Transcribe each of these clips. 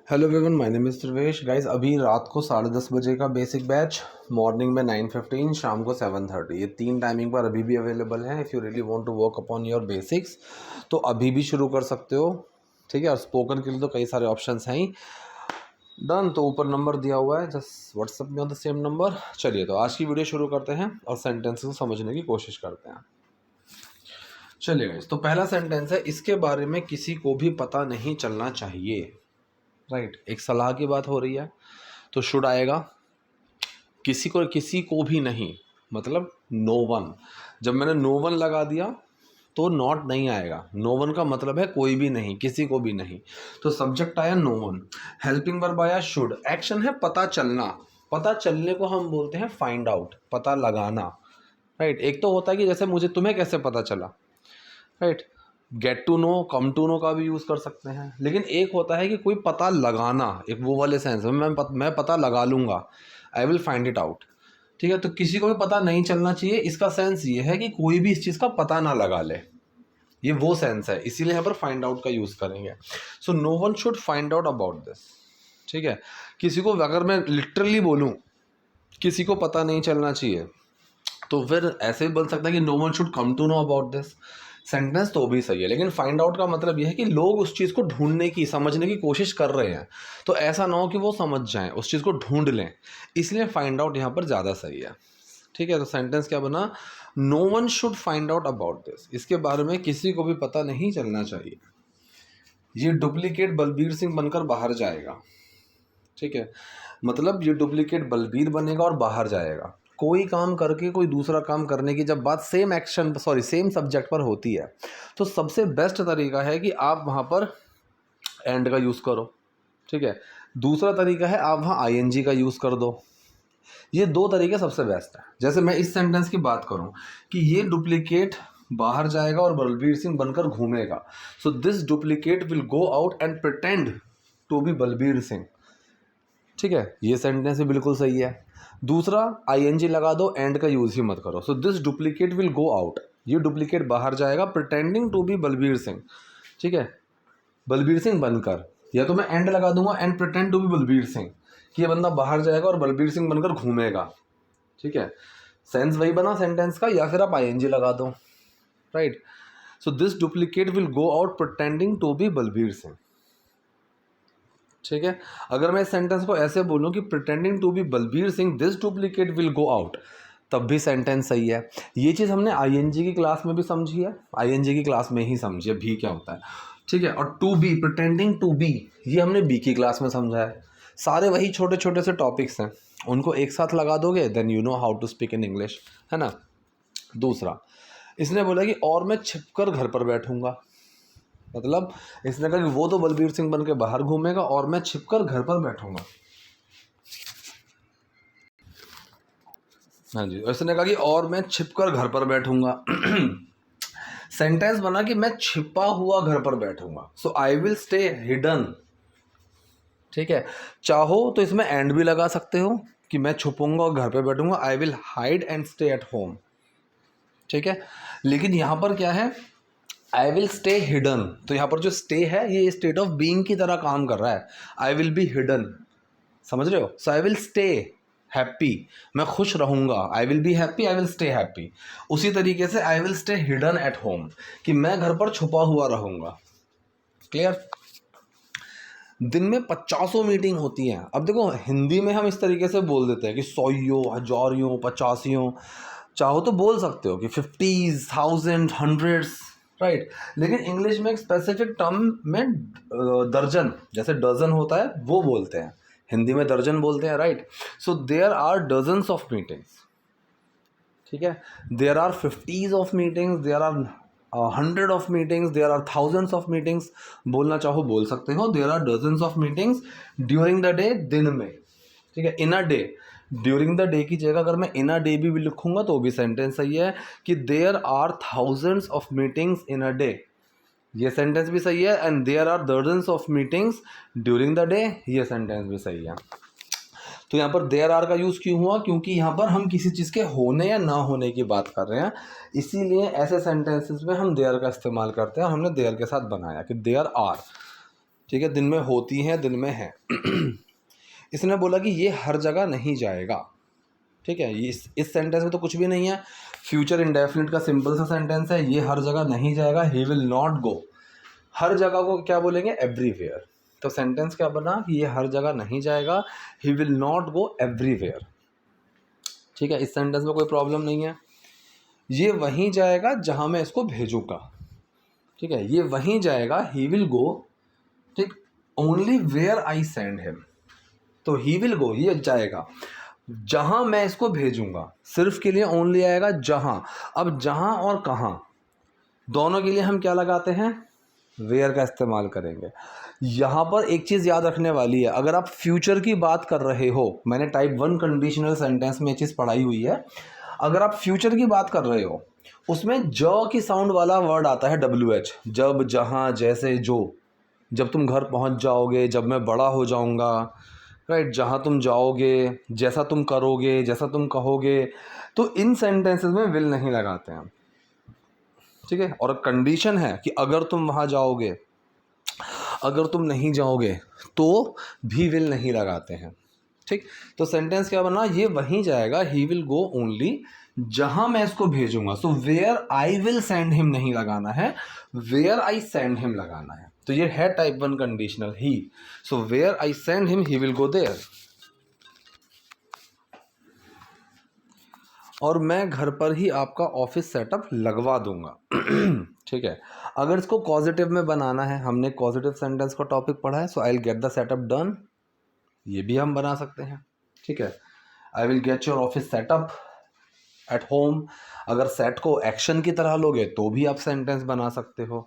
Hello everyone, my name is Dhruvesh. Guys, अभी रात को 10:30 बजे का बेसिक बैच, मॉर्निंग में 9:15, शाम को 7:30, ये 3 टाइमिंग पर अभी भी अवेलेबल है। If you really want to work upon your basics तो अभी भी शुरू कर सकते हो, ठीक है। और स्पोकन के लिए तो कई सारे ऑप्शंस हैं ही। डन, तो ऊपर नंबर दिया हुआ है, जस्ट व्हाट्सएप में ऑन द सेम नंबर। चलिए, तो आज की वीडियो शुरू करते हैं और सेंटेंसेस को समझने की कोशिश करते हैं। चलिए गाइस, तो पहला सेंटेंस है, इसके बारे में किसी को भी पता नहीं चलना चाहिए। राइट, एक सलाह की बात हो रही है तो शुड आएगा। किसी को भी नहीं मतलब नो वन। जब मैंने नो वन लगा दिया तो नॉट नहीं आएगा। नो वन का मतलब है कोई भी नहीं, किसी को भी नहीं। तो सब्जेक्ट आया नो वन, हेल्पिंग वर्ब आया शुड, एक्शन है पता चलना। पता चलने को हम बोलते हैं फाइंड आउट, पता लगाना। राइट, एक तो होता है कि जैसे मुझे तुम्हें कैसे पता चला। Right, get to know, come to know का भी यूज़ कर सकते हैं। लेकिन एक होता है कि कोई पता लगाना, एक वो वाले सेंस में मैं पता लगा लूँगा, I will find it out. ठीक है, तो किसी को भी पता नहीं चलना चाहिए, इसका सेंस ये है कि कोई भी इस चीज़ का पता ना लगा ले। ये वो सेंस है, इसीलिए यहाँ पर फाइंड आउट का यूज़ करेंगे। So no one should find out about this. ठीक है, किसी को अगर मैं लिटरली बोलूँ किसी को पता नहीं चलना चाहिए तो फिर ऐसे भी बन सकता है कि no one should come to know about this. Sentence तो भी सही है, लेकिन फाइंड आउट का मतलब यह है कि लोग उस चीज़ को ढूंढने की, समझने की कोशिश कर रहे हैं। तो ऐसा ना हो कि वो समझ जाएं, उस चीज़ को ढूंढ लें। इसलिए फाइंड आउट यहाँ पर ज़्यादा सही है। ठीक है, तो सेंटेंस क्या बना, no one should find out about this. इसके बारे में किसी को भी पता नहीं चलना चाहिए। ये डुप्लीकेट बलबीर सिंह बनकर बाहर जाएगा। ठीक है, मतलब ये डुप्लीकेट बलबीर बनेगा और बाहर जाएगा। कोई काम करके कोई दूसरा काम करने की जब बात सेम सब्जेक्ट पर होती है तो सबसे बेस्ट तरीका है कि आप वहाँ पर एंड का यूज़ करो। ठीक है, दूसरा तरीका है आप वहाँ आईएनजी का यूज़ कर दो। ये दो तरीके सबसे बेस्ट है। जैसे मैं इस सेंटेंस की बात करूँ कि ये डुप्लीकेट बाहर जाएगा और बलबीर सिंह बनकर घूमेगा, so this duplicate will go out and pretend to be Balbir Singh. ठीक है, ये सेंटेंस भी बिल्कुल सही है। दूसरा, आईएनजी लगा दो, एंड का यूज़ ही मत करो। So this duplicate will go out, ये डुप्लीकेट बाहर जाएगा pretending to be Balbir Singh. ठीक है, बलबीर सिंह बनकर, या तो मैं एंड लगा दूंगा and pretend to be Balbir Singh, कि ये बंदा बाहर जाएगा और बलबीर सिंह बनकर घूमेगा। ठीक है, सेंस वही बना सेंटेंस का, या फिर आप आईएनजी लगा दो। Right, so this duplicate will go out pretending to be Balbir Singh. ठीक है, अगर मैं इस सेंटेंस को ऐसे बोलूं कि pretending to be Balbir Singh this duplicate will go out, तब भी सेंटेंस सही है। ये चीज़ हमने आईएनजी की क्लास में भी समझी है, आईएनजी की क्लास में ही समझी है भी क्या होता है। ठीक है, और to be, pretending to be, ये हमने बी की क्लास में समझा है। सारे वही छोटे छोटे से टॉपिक्स हैं, उनको एक साथ लगा दोगे then you know how to speak in English, है ना। दूसरा, इसने बोला कि और मैं छिपकर घर पर बैठूंगा, मतलब इसने कहा कि वो तो बलबीर सिंह बन के बाहर घूमेगा और मैं छिपकर घर पर बैठूंगा। हाँ जी, इसने कहा कि और मैं छिपकर घर पर बैठूंगा। सेंटेंस बना कि मैं छिपा हुआ घर पर बैठूंगा, सो आई विल स्टे हिडन। ठीक है, चाहो तो इसमें एंड भी लगा सकते हो कि मैं छुपूंगा और घर पे बैठूंगा, I will hide and stay at home. ठीक है, लेकिन यहां पर क्या है, आई विल स्टे हिडन, तो यहाँ पर जो स्टे है ये स्टेट ऑफ बीइंग की तरह काम कर रहा है। आई विल बी हिडन, समझ रहे हो। सो आई विल स्टे हैप्पी, मैं खुश रहूंगा। I will be happy, I will stay happy. उसी तरीके से I will stay hidden at home, कि मैं घर पर छुपा हुआ रहूंगा। क्लियर। दिन में 50 मीटिंग होती हैं। अब देखो, हिंदी में हम इस तरीके से बोल देते हैं कि 100 हजारियों 50, चाहो तो बोल सकते हो कि 50s 1000 हंड्रेड्स। राइट, लेकिन इंग्लिश में एक स्पेसिफिक टर्म में दर्जन, जैसे डजन होता है वो बोलते हैं, हिंदी में दर्जन बोलते हैं। Right, so there are dozens of meetings. ठीक है, there are 50s of meetings, there are 100 of meetings, there are thousands of meetings. बोलना चाहो बोल सकते हो, there are dozens of meetings during the day, दिन में। ठीक है, in a day, during the day की जगह अगर मैं इन अ डे भी लिखूंगा तो भी सेंटेंस सही है कि there are thousands of meetings in a day, ये सेंटेंस भी सही है। एंड देयर आर दर्जन्स of meetings during the day, ये सेंटेंस भी सही है। तो यहाँ पर देयर आर का यूज़ क्यों हुआ, क्योंकि यहाँ पर हम किसी चीज़ के होने या ना होने की बात कर रहे हैं, इसीलिए ऐसे सेंटेंसेस में हम देयर का इस्तेमाल करते हैं। हमने देयर के साथ बनाया कि देयर आर। ठीक है, दिन में होती हैं, दिन में है। इसने बोला कि ये हर जगह नहीं जाएगा। ठीक है, ये इस सेंटेंस में तो कुछ भी नहीं है, फ्यूचर इंडेफिनिट का सिंपल सा सेंटेंस है, ये हर जगह नहीं जाएगा, ही विल नॉट गो। हर जगह को क्या बोलेंगे, एवरीवेयर। तो सेंटेंस क्या बना कि ये हर जगह नहीं जाएगा, he will not go everywhere. ठीक है, इस सेंटेंस में कोई प्रॉब्लम नहीं है। ये वहीं जाएगा जहां मैं इसको भेजूंगा। ठीक है, ये वहीं जाएगा, ही विल गो, ठीक, only where I send him. तो ही विल गो, ये जाएगा जहां मैं इसको भेजूंगा, सिर्फ के लिए ओनली आएगा जहां। अब जहां और कहां दोनों के लिए हम क्या लगाते हैं, वेयर का इस्तेमाल करेंगे। यहां पर एक चीज याद रखने वाली है, अगर आप फ्यूचर की बात कर रहे हो, मैंने टाइप 1 कंडीशनल सेंटेंस में ये चीज पढ़ाई हुई है, अगर आप फ्यूचर की बात कर रहे हो उसमें ज की साउंड वाला वर्ड आता है WH, जब, जहां, जैसे, जो। जब तुम घर पहुंच जाओगे, जब मैं बड़ा हो जाऊंगा, राइट, जहां तुम जाओगे, जैसा तुम करोगे, जैसा तुम कहोगे, तो इन सेंटेंसेस में विल नहीं लगाते हैं। ठीक है, और कंडीशन है कि अगर तुम वहां जाओगे, अगर तुम नहीं जाओगे तो भी विल नहीं लगाते हैं। ठीक, तो सेंटेंस क्या बना, ये वहीं जाएगा, ही विल गो ओनली जहां मैं इसको भेजूंगा। So where I will send him नहीं लगाना है, वेयर आई सेंड हिम लगाना है। तो ये है टाइप 1 कंडीशनल, ही। So where I send him he will go there. और मैं घर पर ही आपका ऑफिस सेटअप लगवा दूंगा। ठीक है, अगर इसको पॉजिटिव में बनाना है, हमने पॉजिटिव सेंटेंस का टॉपिक पढ़ा है, so I will get the setup done, ये भी हम बना सकते हैं। ठीक है, I will get your office setup at home, अगर सेट को एक्शन की तरह लोगे तो भी आप सेंटेंस बना सकते हो।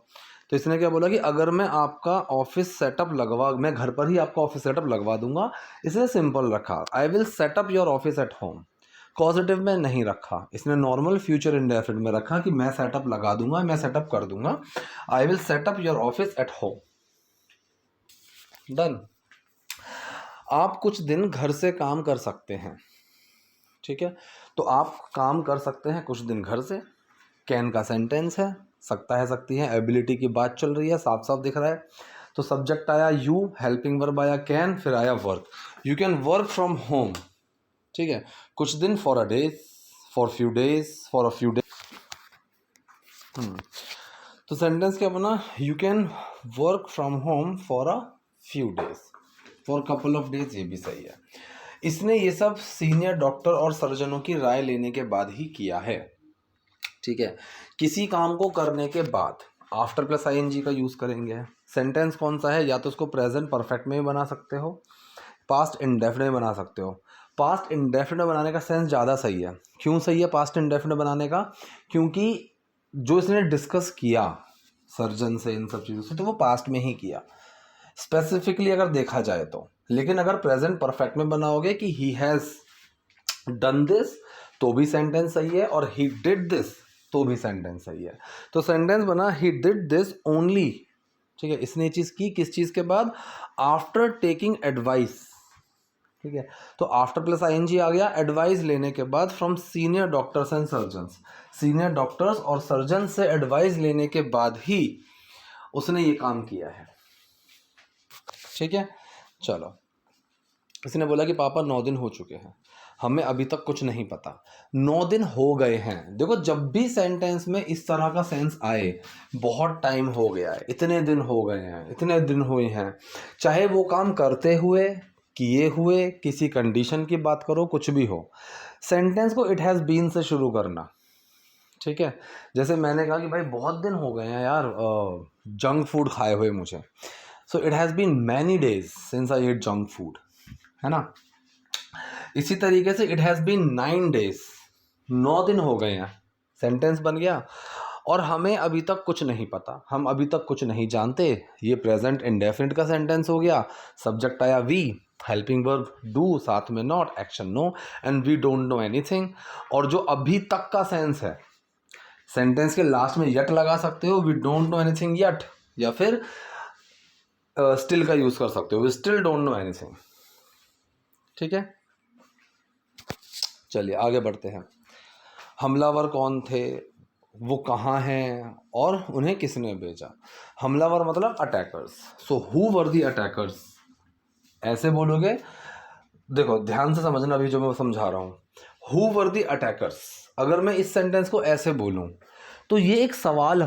तो इसने क्या बोला कि अगर मैं आपका ऑफिस सेटअप मैं घर पर ही आपका ऑफिस सेटअप लगवा दूंगा। इसने सिंपल रखा, I will set up your office at home. Positive में नहीं रखा, इसने नॉर्मल फ्यूचर इंडेफिनिट में रखा कि मैं सेटअप लगा दूंगा, मैं सेटअप कर दूंगा। I will set up your office at home, done. आप कुछ दिन घर से काम कर सकते हैं। ठीक है, तो आप काम कर सकते हैं कुछ दिन घर से, कैन का सेंटेंस है, सकता है, सकती है, एबिलिटी की बात चल रही है, साफ साफ दिख रहा है। तो सब्जेक्ट आया यू, हेल्पिंग वर्ब आया कैन, फिर आया work. You can work from home. ठीक है, कुछ दिन, for a days, for few days, for a few days. तो सेंटेंस क्या बना, you can work from home for a few days, for couple of days, ये भी सही है। इसने ये सब सीनियर डॉक्टर और सर्जनों की राय लेने के बाद ही किया है। ठीक है, किसी काम को करने के बाद आफ्टर प्लस ING का यूज करेंगे। सेंटेंस कौन सा है, या तो उसको प्रेजेंट परफेक्ट में भी बना सकते हो, पास्ट इंडेफिनिट में बना सकते हो। पास्ट इंडेफिनिट बनाने का सेंस ज़्यादा सही है। क्यों सही है पास्ट इंडेफिनिट बनाने का, क्योंकि जो इसने डिस्कस किया सर्जन से, इन सब चीज़ों से, तो वो पास्ट में ही किया स्पेसिफिकली अगर देखा जाए तो। लेकिन अगर प्रेजेंट परफेक्ट में बनाओगे कि ही हैज़ डन दिस, तो भी सेंटेंस सही है, और ही डिड दिस, तो भी सेंटेंस सही है। तो सेंटेंस बना, ही डिड दिस ओनली। ठीक है, इसने ये चीज़ की किस चीज़ के बाद, आफ्टर टेकिंग एडवाइस। ठीक है, तो आफ्टर प्लस ING आ गया, एडवाइस लेने के बाद, from senior doctors and surgeons. Senior doctors और सर्जन से एडवाइस लेने के बाद ही उसने ये काम किया है। ठीक है, चलो। इसने बोला कि पापा 9 दिन हो चुके हैं, हमें अभी तक कुछ नहीं पता। 9 दिन हो गए हैं। देखो, जब भी सेंटेंस में इस तरह का सेंस आए, बहुत टाइम हो गया है, इतने दिन हो गए हैं, इतने दिन हुए हैं, चाहे वो काम करते हुए, किए हुए, किसी कंडीशन की बात करो, कुछ भी हो, सेंटेंस को इट हैज़ बीन से शुरू करना। ठीक है, जैसे मैंने कहा कि भाई बहुत दिन हो गए हैं यार जंक फूड खाए हुए मुझे, so it has been many days since I ate junk food, है ना। इसी तरीके से इट हैज़ बीन 9 डेज, 9 दिन हो गए हैं, सेंटेंस बन गया। और हमें अभी तक कुछ नहीं पता, हम अभी तक कुछ नहीं जानते, ये प्रेजेंट इंडेफिनिट का सेंटेंस हो गया। सब्जेक्ट आया वी, हेल्पिंग वर्ब डू, साथ में not, action know, and we don't know anything. और जो अभी तक का सेंस है, सेंटेंस के लास्ट में यट लगा सकते हो, we don't know anything yet, या फिर स्टिल का यूज कर सकते हो, we still don't know anything. ठीक है, चलिए आगे बढ़ते हैं। हमलावर कौन थे, वो कहाँ हैं और उन्हें किसने भेजा। हमलावर मतलब attackers. So who were the attackers, ऐसे बोलोगे। देखो ध्यान से समझना अभी जो मैं समझा रहा हूँ। हु वर द अटैकर्स, अगर मैं इस सेंटेंस को ऐसे बोलूँ तो ये एक सवाल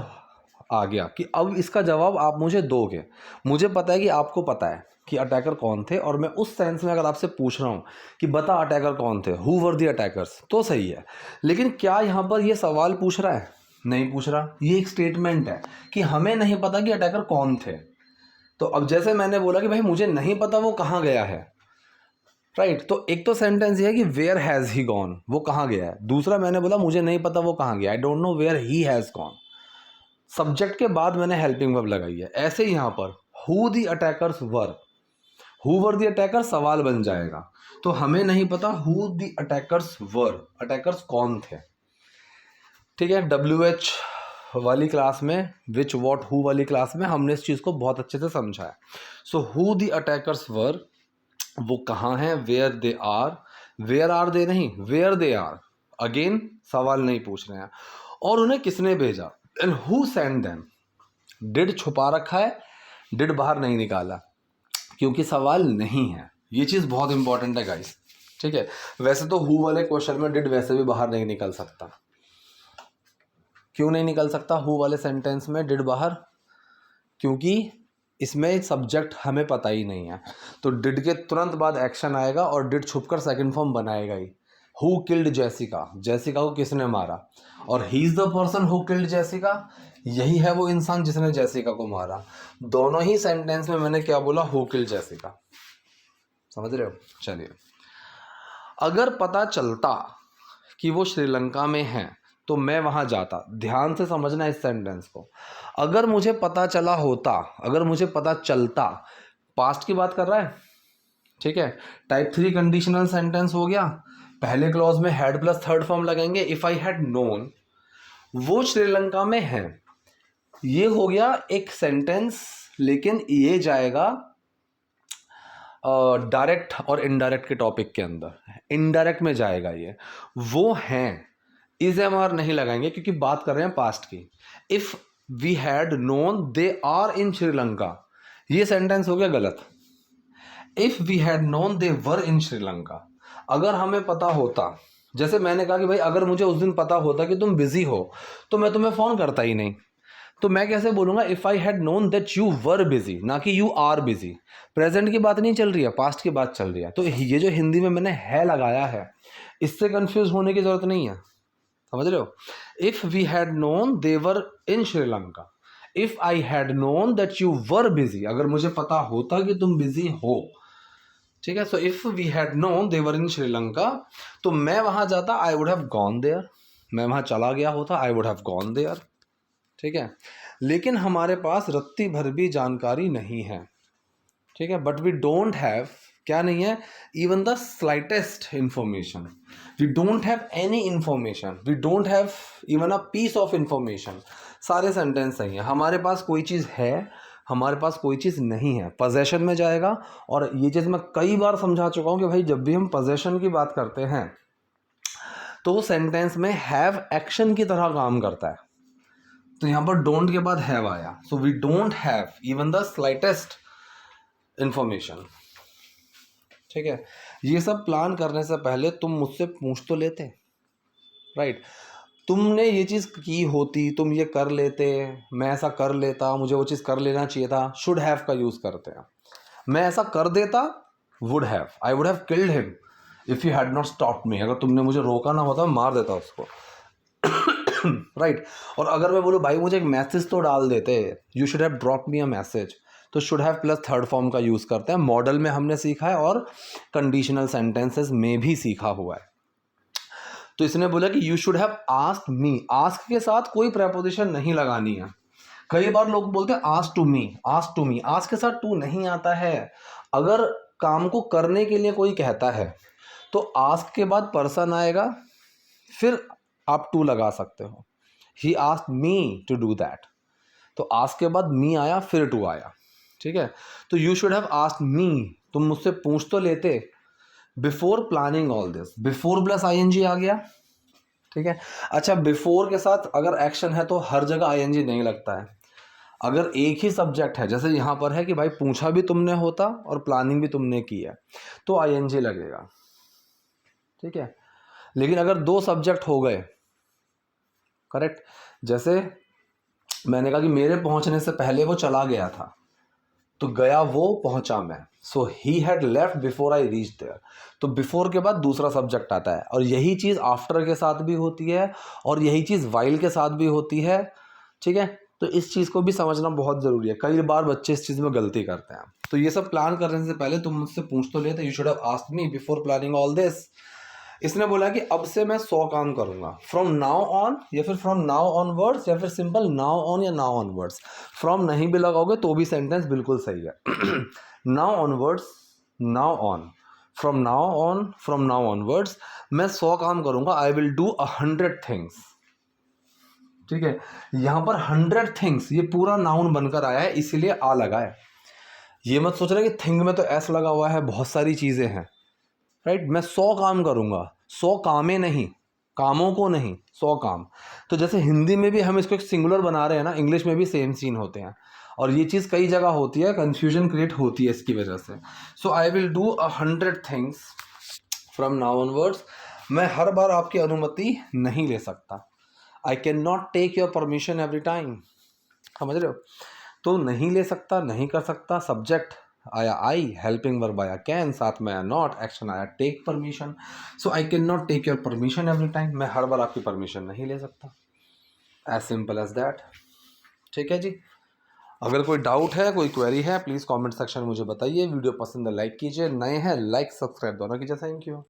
आ गया कि अब इसका जवाब आप मुझे दोगे। मुझे पता है कि आपको पता है कि अटैकर कौन थे, और मैं उस सेंस में अगर आपसे पूछ रहा हूँ कि बता अटैकर कौन थे, हु वर द अटैकर्स, तो सही है। लेकिन क्या यहाँ पर ये सवाल पूछ रहा है? नहीं पूछ रहा। ये एक स्टेटमेंट है कि हमें नहीं पता कि अटैकर कौन थे। तो अब जैसे मैंने बोला कि भाई मुझे नहीं पता वो कहाँ गया है, राइट। तो एक तो सेंटेंस ये है कि वेयर हैज़ ही गॉन, वो कहाँ गया है। दूसरा मैंने बोला मुझे नहीं पता वो कहाँ गया, I don't know where he has gone. Subject के बाद मैंने हेल्पिंग वर्ब लगाई है। ऐसे ही यहाँ पर who the attackers were, who were the attacker सवाल बन जाएगा। तो हमें नहीं पता who the attackers were, attackers कौन थे। ठीक है, WH वाली क्लास में, विच वॉट हु वाली क्लास में हमने इस चीज़ को बहुत अच्छे से समझा है। So who the attackers were, वो कहाँ हैं, where they are, where are they नहीं, वेयर दे आर, अगेन सवाल नहीं पूछ रहे हैं। और उन्हें किसने भेजा, and who send them. Did छुपा रखा है, डिड बाहर नहीं निकाला क्योंकि सवाल नहीं है। ये चीज़ बहुत इंपॉर्टेंट है गाइस, ठीक है। वैसे तो हु वाले क्वेश्चन में डिड वैसे भी बाहर नहीं निकल सकता। क्यों नहीं निकल सकता हु वाले सेंटेंस में डिड बाहर? क्योंकि इसमें सब्जेक्ट हमें पता ही नहीं है। तो डिड के तुरंत बाद एक्शन आएगा और डिड छुपकर सेकंड फॉर्म बनाएगा ही। हु किल्ड जेसिका, जेसिका को किसने मारा, और he is the person who killed Jessica, यही है वो इंसान जिसने जेसिका को मारा। दोनों ही सेंटेंस में मैंने क्या बोला, हु किल्ड जेसिका। समझ रहे हो? चलिए, अगर पता चलता कि वो श्रीलंका में हैं तो मैं वहाँ जाता। ध्यान से समझना इस सेंटेंस को। अगर मुझे पता चला होता, अगर मुझे पता चलता, पास्ट की बात कर रहा है, ठीक है। टाइप 3 कंडीशनल सेंटेंस हो गया। पहले क्लॉज में हैड प्लस थर्ड फॉर्म लगेंगे, इफ आई हैड नोन वो श्रीलंका में है। ये हो गया एक सेंटेंस, लेकिन ये जाएगा डायरेक्ट और इनडायरेक्ट के टॉपिक के अंदर। इनडायरेक्ट में जाएगा ये, वो हैं। इज एम आर नहीं लगाएंगे क्योंकि बात कर रहे हैं पास्ट की। If we had known they are in Sri Lanka, ये सेंटेंस हो गया गलत। If we had known they were in Sri Lanka, अगर हमें पता होता, जैसे मैंने कहा कि भाई अगर मुझे उस दिन पता होता कि तुम बिजी हो तो मैं तुम्हें फोन करता ही नहीं। तो मैं कैसे बोलूंगा, if I had known that you were busy, ना कि यू आर बिजी। प्रेजेंट की बात नहीं चल रही है, पास्ट की बात चल रही है। तो ये जो हिंदी में मैंने है लगाया है, इससे कंफ्यूज होने की जरूरत नहीं है। समझ रहे हो? If we had known they were in Sri Lanka, if I had known that you were busy, अगर मुझे पता होता कि तुम बिजी हो, ठीक है। So if we had known they were in Sri Lanka, तो मैं वहां जाता, I would have gone there, मैं वहां चला गया होता, I would have gone there, ठीक है। लेकिन हमारे पास रत्ती भर भी जानकारी नहीं है, ठीक है। बट वी डोंट हैव, क्या नहीं है, even the slightest information. We don't have any information, we don't have even a piece of information. सारे सेंटेंस सही है। हमारे पास कोई चीज़ है, हमारे पास कोई चीज़ नहीं है, पोजेशन में जाएगा। और ये चीज़ मैं कई बार समझा चुका हूँ कि भाई जब भी हम पोजेशन की बात करते हैं तो सेंटेंस में हैव एक्शन की तरह काम करता है। तो यहाँ पर डोंट के बाद हैव आया। So we don't have even the slightest information, ठीक है। ये सब प्लान करने से पहले तुम मुझसे पूछ तो लेते, राइट। तुमने ये चीज़ की होती, तुम ये कर लेते, मैं ऐसा कर लेता, मुझे वो चीज़ कर लेना चाहिए था, शुड हैव का यूज़ करते हैं। मैं ऐसा कर देता, would have, I would have killed him if you had not stopped me, अगर तुमने मुझे रोका ना होता मार देता उसको, राइट। और अगर मैं बोलूँ भाई मुझे एक मैसेज तो डाल देते, you should have drop me a message, तो should have plus third form का यूज़ करते हैं। मॉडल में हमने सीखा है और कंडीशनल सेंटेंसेस में भी सीखा हुआ है। तो इसने बोला कि you should have asked me, ask के साथ कोई प्रेपोजिशन नहीं लगानी है। कई बार लोग बोलते हैं ask to me, ask to me, ask के साथ टू नहीं आता है। अगर काम को करने के लिए कोई कहता है तो आस्क के बाद पर्सन आएगा, फिर आप टू लगा सकते हो। He asked me to do that, तो आस्क के बाद मी आया, फिर टू आया, ठीक है। तो you should have asked me, तुम मुझसे पूछ तो लेते। Before planning all this, before plus ING आ गया, ठीक है। अच्छा, बिफोर के साथ अगर एक्शन है तो हर जगह आईएनजी नहीं लगता है। अगर एक ही सब्जेक्ट है, जैसे यहाँ पर है कि भाई पूछा भी तुमने होता और प्लानिंग भी तुमने की है, तो आईएनजी लगेगा, ठीक है। लेकिन अगर दो सब्जेक्ट हो गए, करेक्ट, जैसे मैंने कहा कि मेरे पहुंचने से पहले वो चला गया था, तो गया वो, पहुंचा मैं, so he had left before I reach there. तो बिफोर के बाद दूसरा सब्जेक्ट आता है, और यही चीज़ आफ्टर के साथ भी होती है और यही चीज़ वाइल के साथ भी होती है, ठीक है। तो इस चीज़ को भी समझना बहुत ज़रूरी है। कई बार बच्चे इस चीज़ में गलती करते हैं। तो ये सब प्लान करने से पहले तुम मुझसे पूछ तो लेते, you should have asked me before planning all this. इसने बोला कि अब से मैं 100 काम करूंगा, फ्रॉम नाउ ऑन, या फिर फ्रॉम नाउ ऑनवर्ड्स, या फिर सिंपल नाउ ऑन या नाउ ऑनवर्ड्स। फ्रॉम नहीं भी लगाओगे तो भी सेंटेंस बिल्कुल सही है। Now onwards, now on, from now on, from now onwards मैं 100 काम करूंगा, आई विल डू 100 थिंग्स, ठीक है। यहां पर 100 थिंग्स ये पूरा नाउन बनकर आया है, इसीलिए आ लगा है। ये मत सोच रहे कि थिंग में तो एस लगा हुआ है, बहुत सारी चीजें हैं, राइट। मैं 100 काम करूंगा, 100 कामें नहीं, कामों को नहीं, 100 काम। तो जैसे हिंदी में भी हम इसको एक सिंगुलर बना रहे हैं ना, इंग्लिश में भी सेम सीन होते हैं, और ये चीज़ कई जगह होती है, कंफ्यूजन क्रिएट होती है इसकी वजह से। So I will do 100 things from now onwards. मैं हर बार आपकी अनुमति नहीं ले सकता, I can not take your permission every time, समझ रहे हो। तो नहीं ले सकता, नहीं कर सकता, सब्जेक्ट आया आई, हेल्पिंग वर्ब आया कैन, साथ में आया नॉट, एक्शन आया take permission. So I can not take your permission every time, मैं हर बार आपकी परमिशन नहीं ले सकता, एज सिंपल एज दैट, ठीक है जी। अगर कोई डाउट है, कोई क्वेरी है, प्लीज़ कमेंट सेक्शन में मुझे बताइए। वीडियो पसंद है लाइक कीजिए, नए हैं लाइक सब्सक्राइब दोनों कीजिए। Thank you.